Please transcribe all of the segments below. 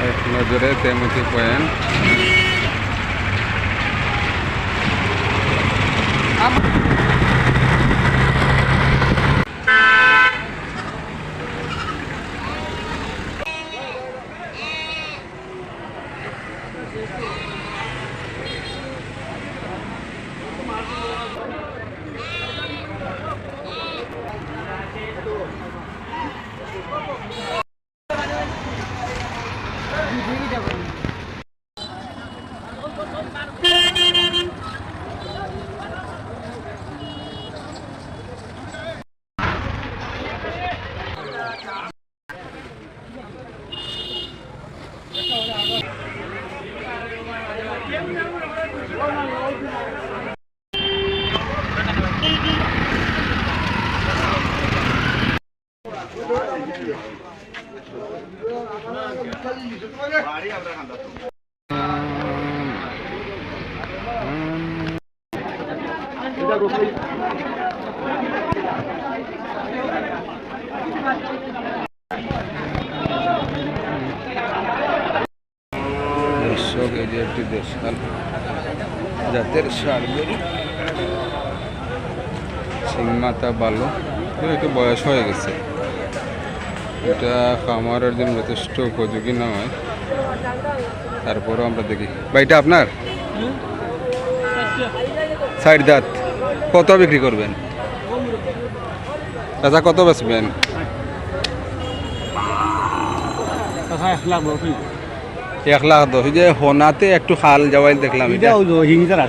এক নজরে তেমতি পয়েন্ট। দর্শক, এই যে একটি দেশাল জাতের ষাঁড় গরু, সিংমাতা ভালো, একটু বয়স হয়ে গেছে। এটা খামারের জন্য যথেষ্ট উপযোগী নয়, তারপরেও আমরা দেখি। ভাইটা আপনার সাইড দাঁত, কত বিক্রি করবেন দাদা? কত বেচবেন? 1,10,000। যে হোনাতে একটু খাল যাওয়াই দেখলাম, হিংদারা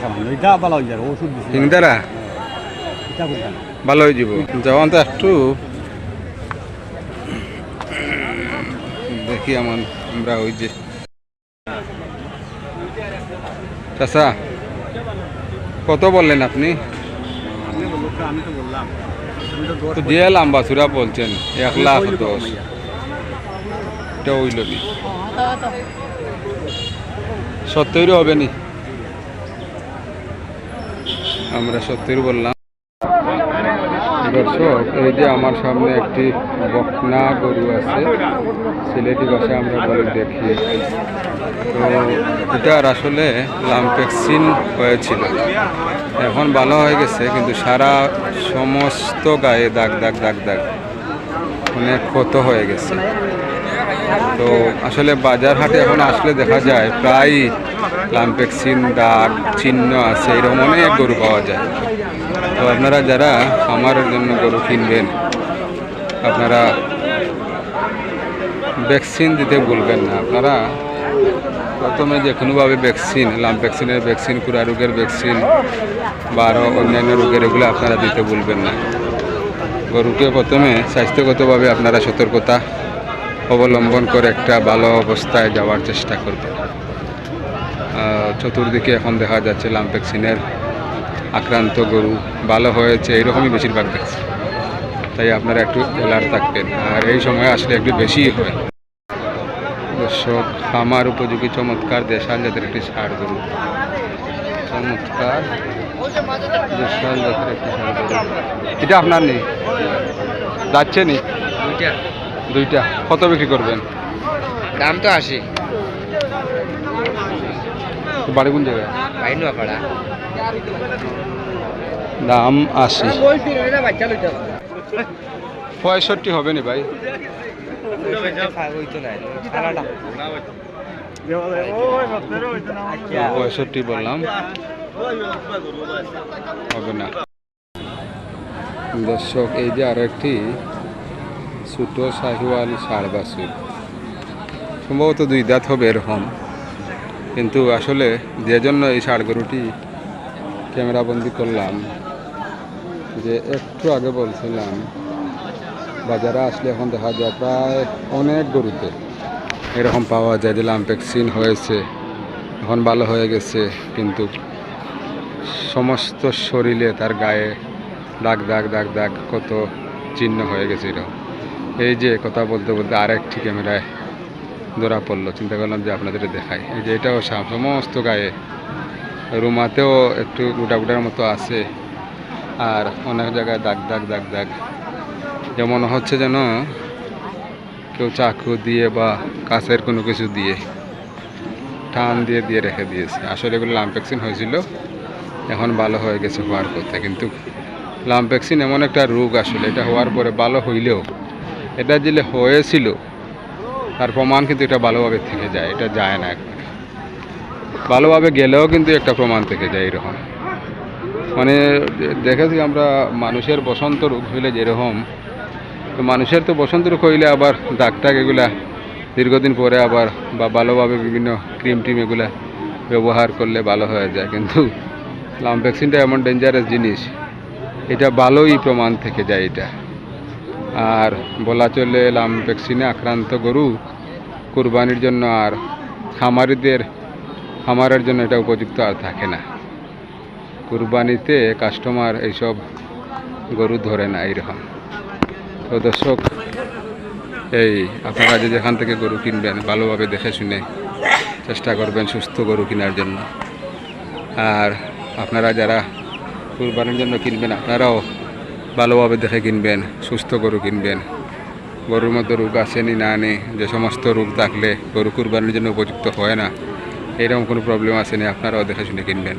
ভালো হয়ে যাব। যখন তো একটু দেখি আমরা ওই যে চাচা কত বললেন আপনি? তো যে লম্বা চূড়া বলছেন 1,10,000, এটা হইল নি 70 হবে নি? আমরা 70 বললাম। দর্শক, এই যে আমার সামনে একটি বকনা গরু আছে, সিলেটি ভাষায় আমরা বলি দেখি। তো এটার আসলে লাম্পেক্সিন হয়েছিল, এখন ভালো হয়ে গেছে, কিন্তু সারা সমস্ত গায়ে দাগ দাগ দাগ দাগ, অনেক ক্ষত হয়ে গেছে। তো আসলে বাজার হাটে এখন আসলে দেখা যায় প্রায় লাম্পেক্সিন দাগ চিহ্ন আছে, এরকম অনেক গরু পাওয়া যায়। তো আপনারা যারা আমার জন্য গরু কিনবেন, আপনারা ভ্যাকসিন দিতে ভুলবেন না। আপনারা প্রথমে যে কোনোভাবে ভ্যাকসিন, লাম্পেক্সিনের ভ্যাকসিন, কুড়া রোগের ভ্যাকসিন বা আরও অন্যান্য রোগের, এগুলো আপনারা দিতে ভুলবেন না। গরুকে প্রথমে স্বাস্থ্যগতভাবে আপনারা সতর্কতা অবলম্বন করে একটা ভালো অবস্থায় যাওয়ার চেষ্টা করবেন। চতুর্দিকে এখন দেখা যাচ্ছে লাম্পেক্সিনের আক্রান্ত গরু, ভালো হয়েছে এরকমই বেশিরভাগ দেখছি। তাই আপনারা একটু অ্যালার্ট থাকবেন, আর এই সময় আসলে একটু বেশি হয়। দর্শক, খামার উপযোগী চমৎকার দেশাল জাতের একটি ষাঁড় গরু, চমৎকার দেশাল জাতের একটি ষাঁড় গরু। এটা আপনার নেই, যাচ্ছে নি? দুইটা। কত বিক্রি করবেন? দাম তো 80। বাড়ি কোন জায়গায়? নোয়াপাড়া। দাম 80। 65 হবে নি ভাই? 65 বললাম, হবে না। দর্শক, এই যে আরো একটি ছোট শাহিওয়াল ষাঁড় বাছুর, সম্ভবত 2 দাঁত হবে এরকম। কিন্তু আসলে যে জন্য এই ষাঁড় গরুটি ক্যামেরাবন্দি করলাম, যে একটু আগে বলছিলাম বাজারে আসলে এখন দেখা যায় প্রায় অনেক গরুতে এরকম পাওয়া যায় যে লাম্পেক্সিন হয়েছে, এখন ভালো হয়ে গেছে, কিন্তু সমস্ত শরীরে তার গায়ে দাগ দাগ দাগ দাগ কত চিহ্ন হয়ে গেছে এরকম। এই যে কথা বলতে বলতে আরেকটি ক্যামেরায় ধরা পড়লো, চিন্তা করলাম যে আপনাদের দেখাই। এই যে এটাও সমস্ত গায়ে, রুমাতেও একটু গোটা গোটার মতো আছে, আর অনেক জায়গায় দাগ দাগ দাগ দাগ, যেমন হচ্ছে যেন কেউ চাকু দিয়ে বা কাছের কোনো কিছু দিয়ে টান দিয়ে দিয়ে রেখে দিয়েছে। আসলে এগুলো লাম্পেক্সিন হয়েছিল, এখন ভালো হয়ে গেছে হওয়ার কথা। কিন্তু লাম্পেক্সিন এমন একটা রোগ, আসলে এটা হওয়ার পরে ভালো হইলেও এটা যে হয়েছিল তার প্রমাণ কিন্তু এটা ভালোভাবে থেকে যায়, এটা যায় না একবারে। ভালোভাবে গেলেও কিন্তু একটা প্রমাণ থেকে যায় এরকম। মানে দেখেছি আমরা মানুষের বসন্ত রোগ হইলে যেরকম, তো মানুষের তো বসন্ত রোগ হইলে আবার ডাক্তার এগুলা দীর্ঘদিন পরে আবার বা ভালোভাবে বিভিন্ন ক্রিম টিম এগুলা ব্যবহার করলে ভালো হয়ে যায়। কিন্তু লাম্পেক্সিনটা এমন ডেঞ্জারাস জিনিস, এটা ভালোই প্রমাণ থেকে যায় এটা। আর বলা চলে লাম্পেক্সিনে আক্রান্ত গরু কুরবানির জন্য আর খামারের জন্য এটা উপযুক্ত আর থাকে না। কুরবানিতে কাস্টমার এইসব গরু ধরে না এইরকম। তো দর্শক, এই আপনারা যে যেখান থেকে গরু কিনবেন ভালোভাবে দেখে শুনে চেষ্টা করবেন সুস্থ গরু কেনার জন্য। আর আপনারা যারা কুরবানির জন্য কিনবেন আপনারাও ভালোভাবে দেখে কিনবেন, সুস্থ গরু কিনবেন। গরুর মধ্যে রোগ আসেনি না নেই, যে সমস্ত রোগ থাকলে গরু কুরবানির জন্য উপযুক্ত হয় না, এরকম কোনো প্রবলেম আসেনি, আপনারাও দেখে শুনে কিনবেন।